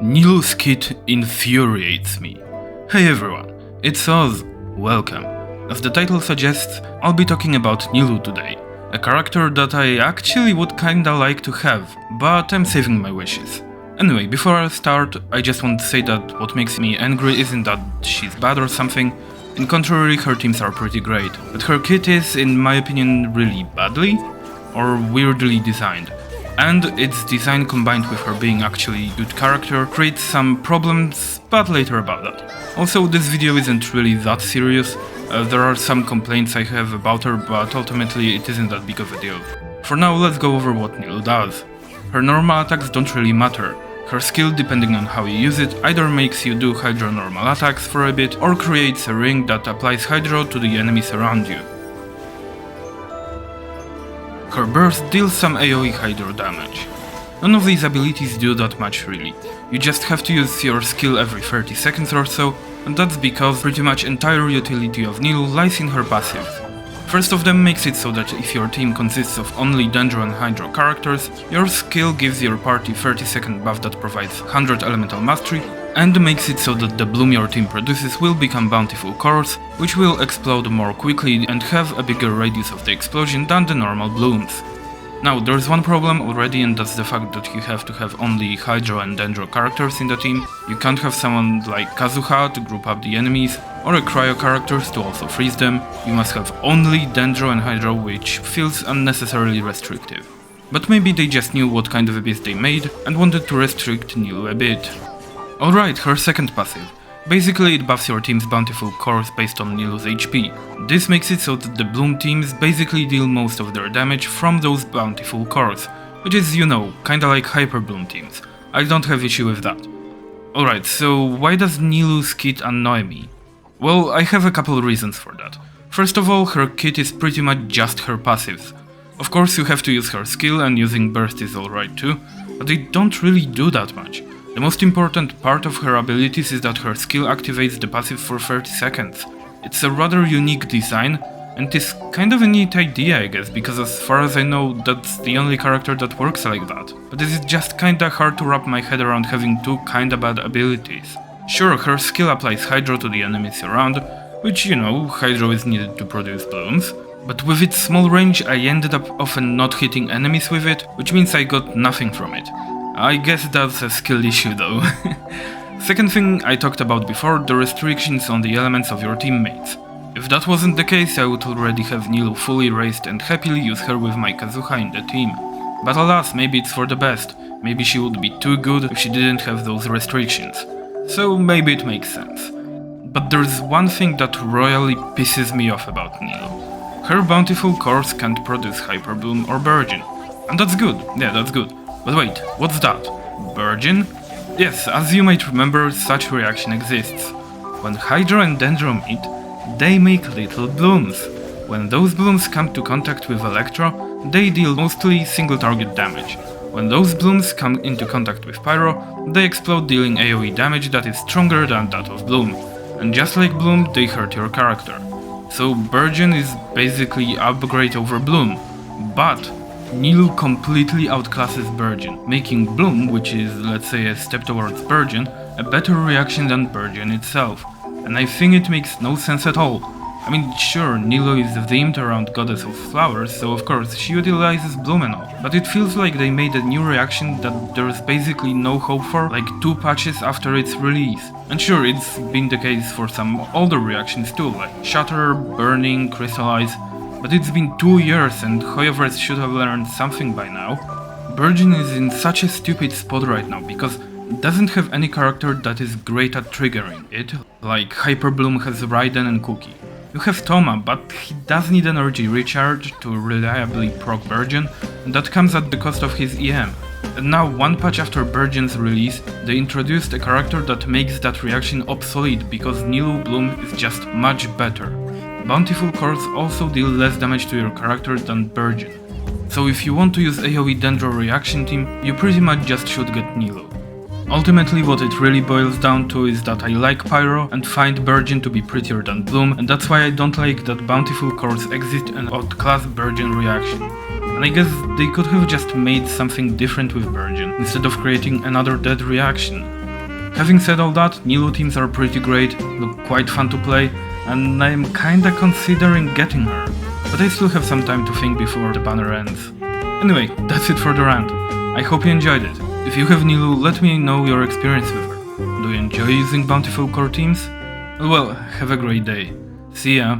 Nilou's kit infuriates me. Hey everyone, it's Oz. Welcome. As the title suggests, I'll be talking about Nilou today, a character that I actually would kinda like to have, but I'm saving my wishes. Anyway, before I start, I just want to say that what makes me angry isn't that she's bad or something. In contrary, her teams are pretty great, but her kit is, in my opinion, really badly or weirdly designed. And its design combined with her being actually a good character creates some problems, but later about that. Also, this video isn't really that serious, there are some complaints I have about her, but ultimately it isn't that big of a deal. For now, let's go over what Nilou does. Her normal attacks don't really matter. Her skill, depending on how you use it, either makes you do Hydro normal attacks for a bit, or creates a ring that applies Hydro to the enemies around you. Her burst deals some AoE Hydro damage. None of these abilities do that much really. You just have to use your skill every 30 seconds or so, and that's because pretty much entire utility of Nilou lies in her passives. First of them makes it so that if your team consists of only Dendro and Hydro characters, your skill gives your party 30-second buff that provides 100 elemental mastery, and makes it so that the bloom your team produces will become bountiful cores, which will explode more quickly and have a bigger radius of the explosion than the normal blooms. Now, there's one problem already, and that's the fact that you have to have only Hydro and Dendro characters in the team. You can't have someone like Kazuha to group up the enemies, or a Cryo characters to also freeze them. You must have only Dendro and Hydro, which feels unnecessarily restrictive. But maybe they just knew what kind of abyss they made and wanted to restrict Nilou a bit. Alright, her second passive. Basically, it buffs your team's bountiful cores based on Nilou's HP. This makes it so that the Bloom teams basically deal most of their damage from those bountiful cores, which is, you know, kinda like Hyper Bloom teams. I don't have issue with that. Alright, so why does Nilou's kit annoy me? Well, I have a couple reasons for that. First of all, her kit is pretty much just her passives. Of course, you have to use her skill, and using burst is alright too, but they don't really do that much. The most important part of her abilities is that her skill activates the passive for 30 seconds. It's a rather unique design, and it's kind of a neat idea I guess, because as far as I know that's the only character that works like that. But it is just kinda hard to wrap my head around having two kinda bad abilities. Sure, her skill applies Hydro to the enemies around, which, you know, Hydro is needed to produce blooms. But with its small range I ended up often not hitting enemies with it, which means I got nothing from it. I guess that's a skill issue though. Second thing I talked about before, the restrictions on the elements of your teammates. If that wasn't the case, I would already have Nilou fully raised and happily use her with my Kazuha in the team. But alas, maybe it's for the best. Maybe she would be too good if she didn't have those restrictions. So maybe it makes sense. But there's one thing that royally pisses me off about Nilou. Her bountiful cores can't produce Hyper Bloom or Virgin. And that's good, yeah, that's good. But wait, what's that? Virgin? Yes, as you might remember, such reaction exists. When Hydro and Dendro meet, they make little blooms. When those blooms come to contact with Electro, they deal mostly single target damage. When those blooms come into contact with Pyro, they explode, dealing AoE damage that is stronger than that of Bloom. And just like Bloom, they hurt your character. So Virgin is basically upgrade over Bloom. But Nilou completely outclasses Virgin, making Bloom, which is, let's say, a step towards Virgin, a better reaction than Virgin itself. And I think it makes no sense at all. I mean, sure, Nilou is themed around Goddess of Flowers, so of course she utilizes Bloom and all, but it feels like they made a new reaction that there's basically no hope for, like 2 patches after its release. And sure, it's been the case for some older reactions too, like Shatter, Burning, Crystallize. But it's been 2 years and Hoyoverse should have learned something by now. Virgin is in such a stupid spot right now because it doesn't have any character that is great at triggering it, like Hyper Bloom has Raiden and Cookie. You have Toma, but he does need energy recharge to reliably proc Virgin, and that comes at the cost of his EM. And now, 1 patch after Virgin's release, they introduced a character that makes that reaction obsolete because Nilou Bloom is just much better. Bountiful cores also deal less damage to your character than Virgin. So if you want to use AoE Dendro reaction team, you pretty much just should get Nilou. Ultimately what it really boils down to is that I like Pyro and find Virgin to be prettier than Bloom, and that's why I don't like that bountiful cores exist and outclass Virgin reaction. And I guess they could have just made something different with Virgin, instead of creating another dead reaction. Having said all that, Nilou teams are pretty great, look quite fun to play, and I'm kinda considering getting her. But I still have some time to think before the banner ends. Anyway, that's it for the rant. I hope you enjoyed it. If you have Nilou, let me know your experience with her. Do you enjoy using bountiful core teams? Well, have a great day. See ya!